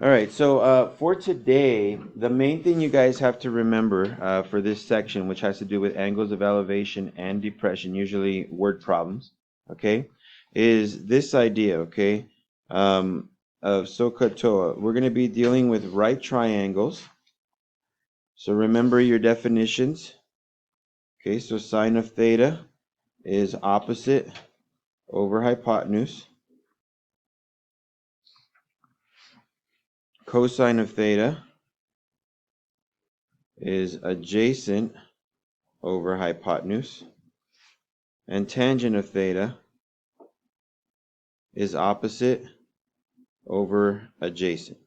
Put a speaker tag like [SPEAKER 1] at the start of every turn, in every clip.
[SPEAKER 1] All right, so for today, the main thing you guys have to remember for this section, which has to do with angles of elevation and depression, usually word problems, okay, is this idea, okay, of SOHCAHTOA. We're going to be dealing with right triangles. So remember your definitions. Okay, so sine of theta is opposite over hypotenuse. Cosine of theta is adjacent over hypotenuse. And tangent of theta is opposite over adjacent.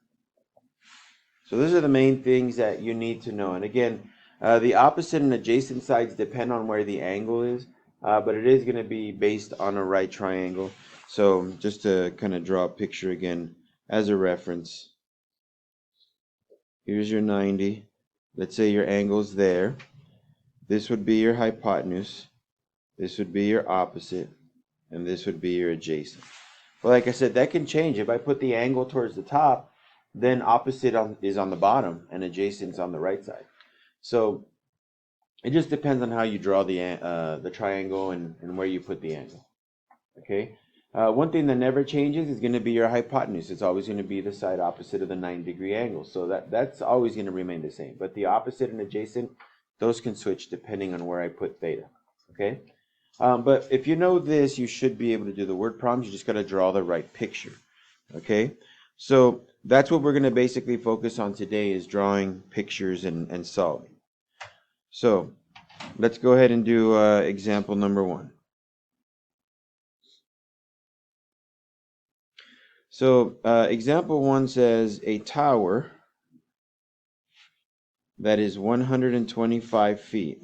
[SPEAKER 1] So those are the main things that you need to know. And again, the opposite and adjacent sides depend on where the angle is, but it is going to be based on a right triangle. So just to kind of draw a picture again as a reference, here's your 90. Let's say your angle's there. This would be your hypotenuse. This would be your opposite. And this would be your adjacent. But like I said, that can change. If I put the angle towards the top, then opposite is on the bottom and adjacent is on the right side. So it just depends on how you draw the triangle and where you put the angle. Okay. One thing that never changes is going to be your hypotenuse. It's always going to be the side opposite of the 90-degree angle. So that's always going to remain the same. But the opposite and adjacent, those can switch depending on where I put theta. Okay. But if you know this, you should be able to do the word problems. You just got to draw the right picture. Okay. So that's what we're going to basically focus on today is drawing pictures and solving. So let's go ahead and do example number 1. So example 1 says a tower that is 125 feet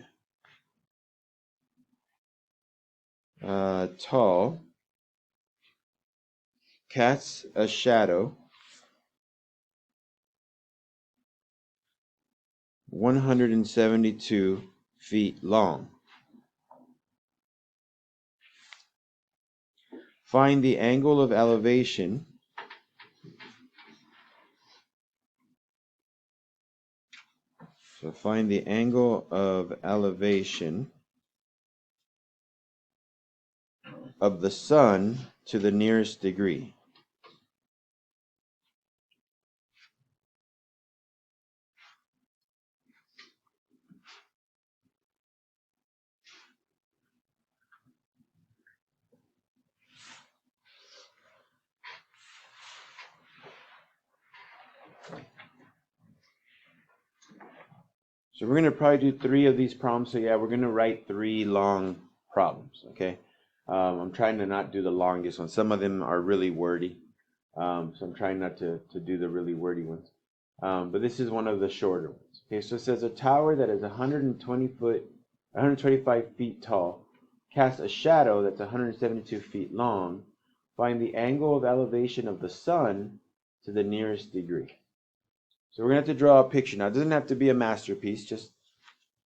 [SPEAKER 1] tall casts a shadow 172 feet long. Find the angle of elevation So find the angle of elevation of the sun to the nearest degree. So we're going to probably do 3 of these problems. So yeah, we're going to write 3 long problems, okay? I'm trying to not do the longest ones. Some of them are really wordy. So I'm trying not to do the really wordy ones. But this is one of the shorter ones. Okay, so it says a tower that is 125 feet tall casts a shadow that's 172 feet long. Find the angle of elevation of the sun to the nearest degree. So we're going to have to draw a picture. Now, it doesn't have to be a masterpiece, just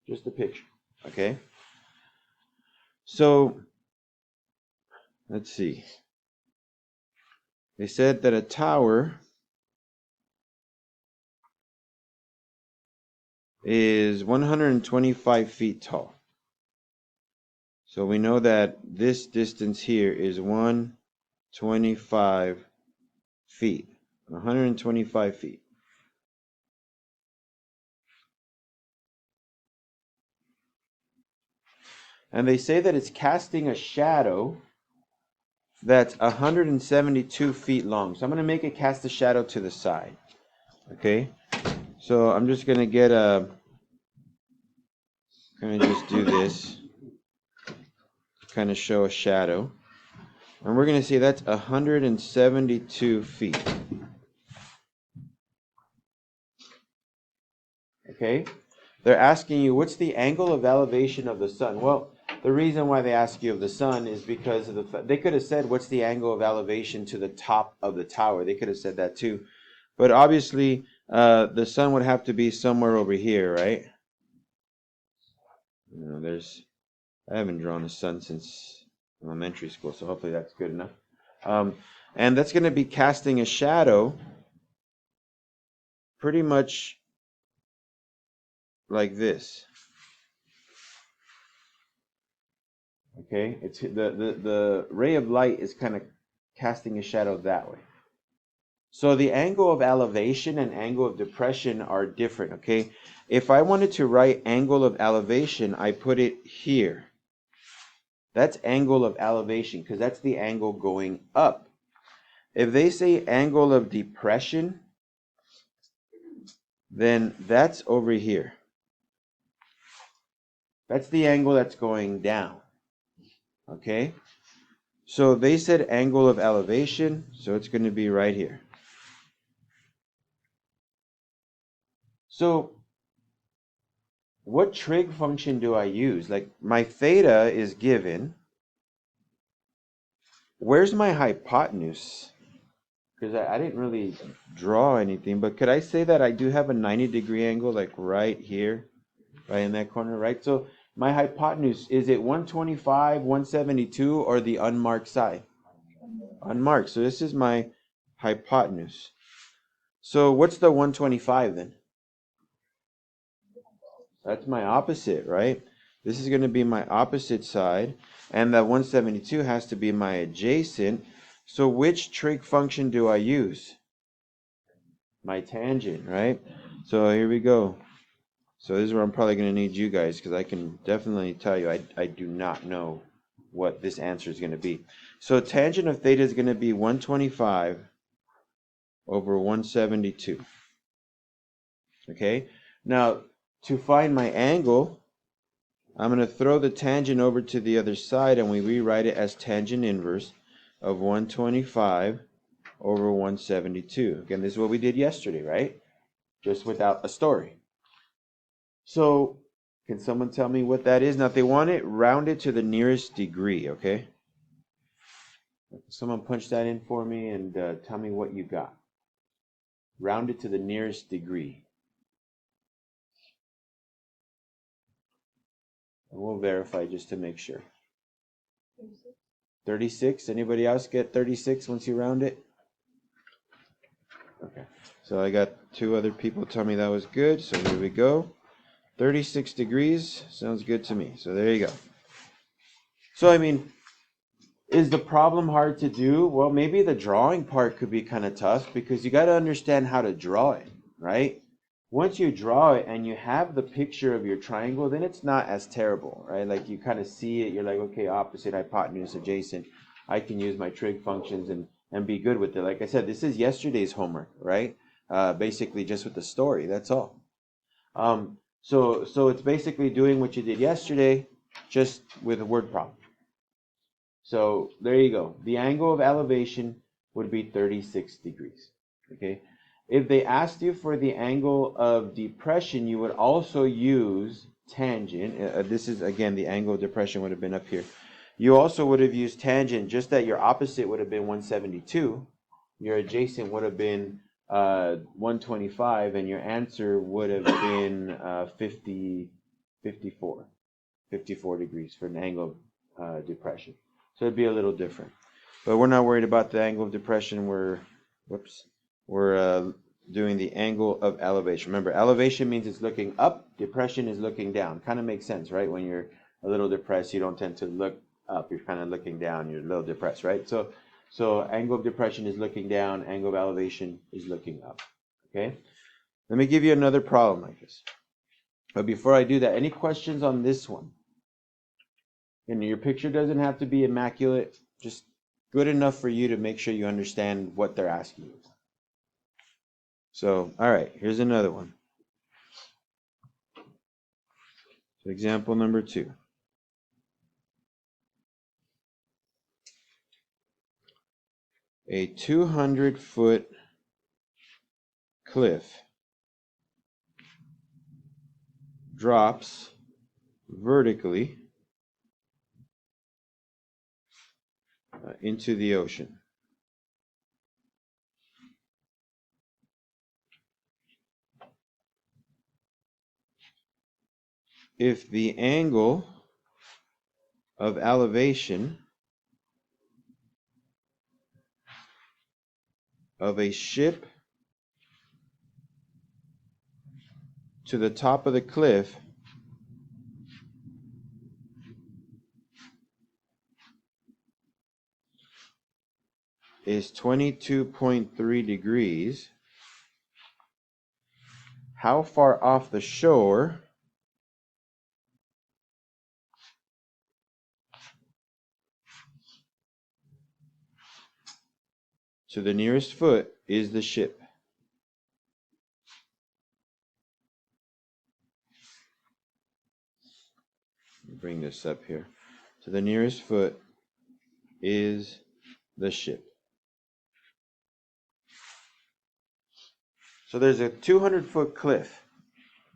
[SPEAKER 1] a picture, okay? So, let's see. They said that a tower is 125 feet tall. So we know that this distance here is 125 feet. 125 feet. And they say that it's casting a shadow that's 172 feet long. So I'm going to make it cast a shadow to the side. Okay? So I'm just going to get a... I'm going to just do this. Kind of show a shadow. And we're going to say that's 172 feet. Okay? They're asking you, what's the angle of elevation of the sun? Well, the reason why they ask you of the sun is because of they could have said, what's the angle of elevation to the top of the tower? They could have said that too. But obviously, the sun would have to be somewhere over here, right? I haven't drawn the sun since elementary school, so hopefully that's good enough. And that's going to be casting a shadow pretty much like this. Okay, it's the ray of light is kind of casting a shadow that way. So the angle of elevation and angle of depression are different, okay? If I wanted to write angle of elevation, I put it here. That's angle of elevation because that's the angle going up. If they say angle of depression, then that's over here. That's the angle that's going down, okay? So they said angle of elevation, so it's going to be right here. So what trig function do I use? Like my theta is given. Where's my hypotenuse? Because I didn't really draw anything, but could I say that I do have a 90-degree angle like right here, right in that corner, right? So my hypotenuse, is it 125, 172, or the unmarked side? Unmarked. So this is my hypotenuse. So what's the 125 then? That's my opposite, right? This is going to be my opposite side, and that 172 has to be my adjacent. So which trig function do I use? My tangent, right? So here we go. So this is where I'm probably going to need you guys, because I can definitely tell you I do not know what this answer is going to be. So tangent of theta is going to be 125 over 172. Okay? Now, to find my angle, I'm going to throw the tangent over to the other side, and we rewrite it as tangent inverse of 125 over 172. Again, this is what we did yesterday, right? Just without a story. So, can someone tell me what that is? Now, if they want it, round it to the nearest degree, okay? Someone punch that in for me and tell me what you got. Round it to the nearest degree. And we'll verify just to make sure. 36? Anybody else get 36 once you round it? Okay. So I got 2 other people tell me that was good. So here we go. 36 degrees sounds good to me. So there you go. So, I mean, is the problem hard to do? Well, maybe the drawing part could be kind of tough because you got to understand how to draw it, right? Once you draw it and you have the picture of your triangle, then it's not as terrible, right? Like you kind of see it, you're like, okay, opposite, hypotenuse, adjacent. I can use my trig functions and be good with it. Like I said, this is yesterday's homework, right? Basically just with the story, that's all. So it's basically doing what you did yesterday, just with a word problem. So there you go. The angle of elevation would be 36 degrees. Okay. If they asked you for the angle of depression, you would also use tangent. This is, again, the angle of depression would have been up here. You also would have used tangent, just that your opposite would have been 172. Your adjacent would have been 125, and your answer would have been 54 degrees for an angle of depression. So it'd be a little different. But we're not worried about the angle of depression. We're doing the angle of elevation. Remember, elevation means it's looking up. Depression is looking down. Kind of makes sense, right? When you're a little depressed, you don't tend to look up. You're kind of looking down. You're a little depressed, right? So angle of depression is looking down. Angle of elevation is looking up. Okay? Let me give you another problem like this. But before I do that, any questions on this one? And your picture doesn't have to be immaculate, just good enough for you to make sure you understand what they're asking you. So, all right, here's another one. So example number 2. A 200-foot cliff drops vertically into the ocean. If the angle of elevation of a ship to the top of the cliff is 22.3 degrees, how far off the shore to the nearest foot is the ship? Bring this up here. To the nearest foot is the ship. So there's a 200-foot cliff,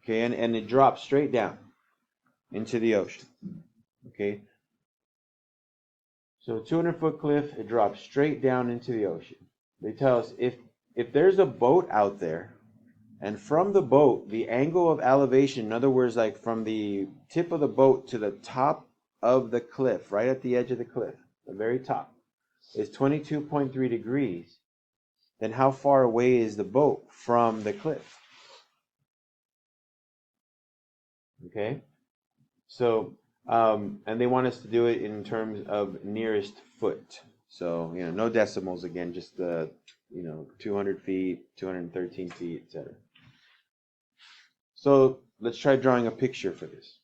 [SPEAKER 1] okay, and it drops straight down into the ocean, okay. So 200-foot cliff, it drops straight down into the ocean. They tell us if there's a boat out there, and from the boat, the angle of elevation, in other words, like from the tip of the boat to the top of the cliff, right at the edge of the cliff, the very top, is 22.3 degrees, then how far away is the boat from the cliff? Okay? So, and they want us to do it in terms of nearest foot. So, no decimals again, just 200 feet, 213 feet, etc. So let's try drawing a picture for this.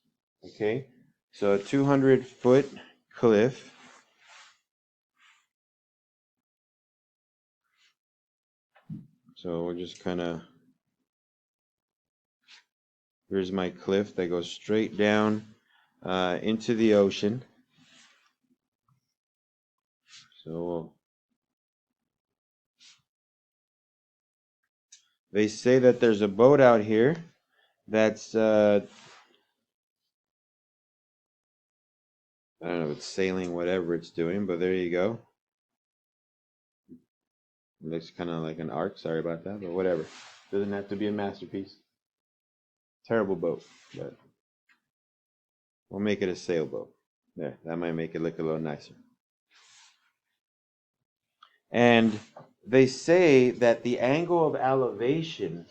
[SPEAKER 1] Okay? So a 200-foot cliff. So we'll just kind of, here's my cliff that goes straight down into the ocean. So they say that there's a boat out here that's, I don't know if it's sailing, whatever it's doing, but there you go. It looks kind of like an arc, sorry about that, but whatever. Doesn't have to be a masterpiece. Terrible boat, but we'll make it a sailboat. There, that might make it look a little nicer. And they say that the angle of elevation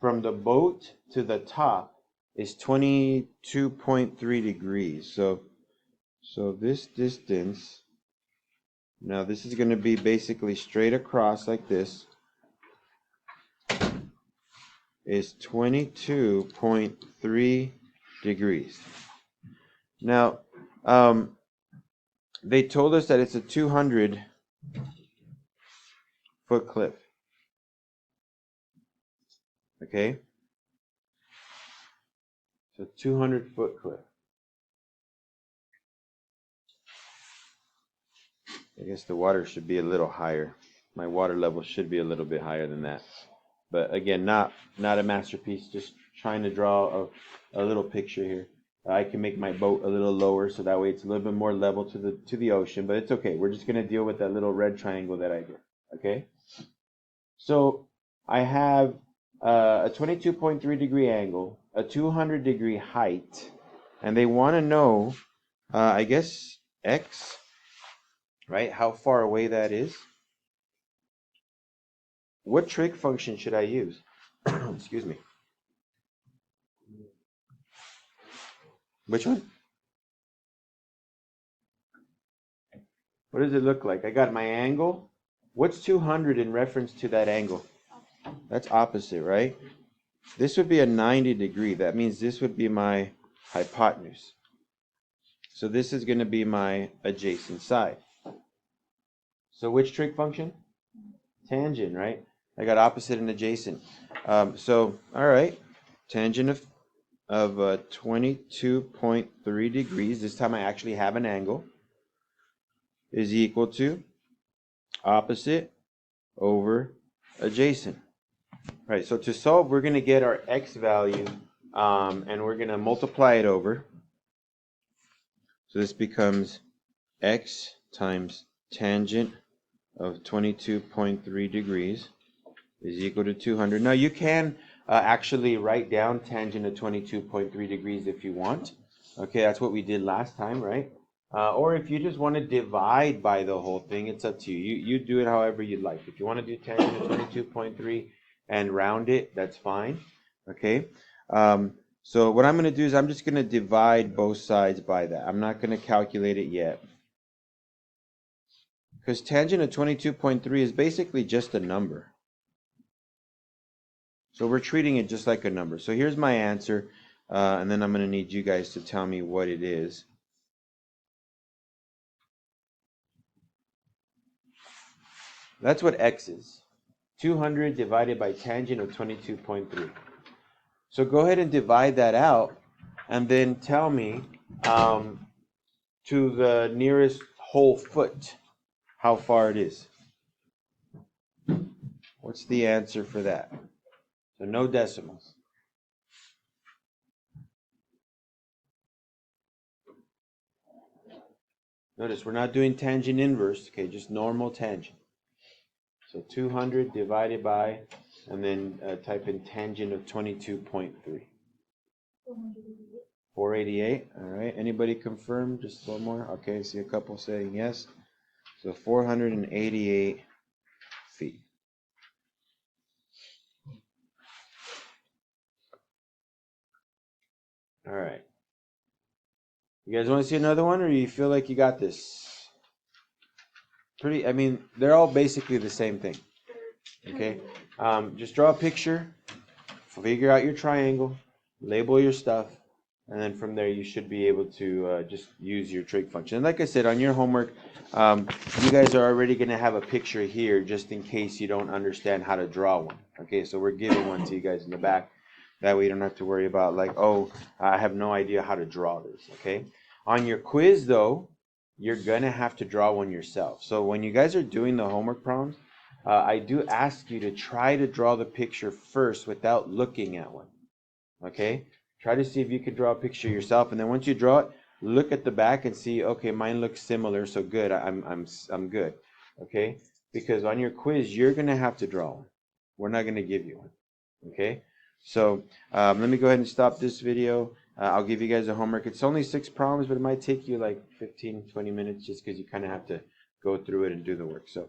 [SPEAKER 1] from the boat to the top is 22.3 degrees. So this distance, now this is going to be basically straight across like this, is 22.3 degrees. Now, they told us that it's a 200-foot cliff. Okay? So 200-foot cliff. I guess the water should be a little higher. My water level should be a little bit higher than that. But again, not a masterpiece, just trying to draw a little picture here. I can make my boat a little lower so that way it's a little bit more level to the ocean, but it's okay. We're just going to deal with that little red triangle that I did. Okay? So I have a 22.3 degree angle, a 200 degree height, and they want to know, I guess, x, right? How far away that is. What trig function should I use? Excuse me. Which one? What does it look like? I got my angle. What's 200 in reference to that angle? That's opposite, right? This would be a 90 degree. That means this would be my hypotenuse. So this is going to be my adjacent side. So which trig function? Tangent, right? I got opposite and adjacent. So, all right. Tangent of 22.3 degrees, this time I actually have an angle, is equal to opposite over adjacent. Right, so to solve, we're going to get our x value, and we're going to multiply it over. So this becomes x times tangent of 22.3 degrees is equal to 200. Now you can actually write down tangent of 22.3 degrees if you want. Okay, that's what we did last time, right? Or if you just want to divide by the whole thing, it's up to you. You do it however you'd like. If you want to do tangent of 22.3 and round it, that's fine. Okay, So what I'm going to do is I'm just going to divide both sides by that. I'm not going to calculate it yet. Because tangent of 22.3 is basically just a number. So we're treating it just like a number. So here's my answer, and then I'm going to need you guys to tell me what it is. That's what x is. 200 divided by tangent of 22.3. So go ahead and divide that out, and then tell me to the nearest whole foot how far it is. What's the answer for that? So no decimals. Notice we're not doing tangent inverse, okay, just normal tangent. So 200 divided by, and then type in tangent of 22.3. 488, all right. Anybody confirm? Just one more. Okay, I see a couple saying yes. So 488 feet. All right. You guys want to see another one, or you feel like you got this? I mean, they're all basically the same thing. Okay? Just draw a picture, figure out your triangle, label your stuff, and then from there you should be able to just use your trig function. And like I said, on your homework, you guys are already going to have a picture here just in case you don't understand how to draw one. Okay, so we're giving one to you guys in the back. That way you don't have to worry about like, oh, I have no idea how to draw this. Okay? On your quiz, though, you're going to have to draw one yourself. So when you guys are doing the homework problems, I do ask you to try to draw the picture first without looking at one. Okay? Try to see if you can draw a picture yourself, and then once you draw it, look at the back and see, okay, mine looks similar, so good, I'm good. Okay? Because on your quiz, you're going to have to draw one. We're not going to give you one. Okay? So let me go ahead and stop this video. I'll give you guys a homework. It's only 6 problems, but it might take you like 15, 20 minutes just because you kind of have to go through it and do the work. So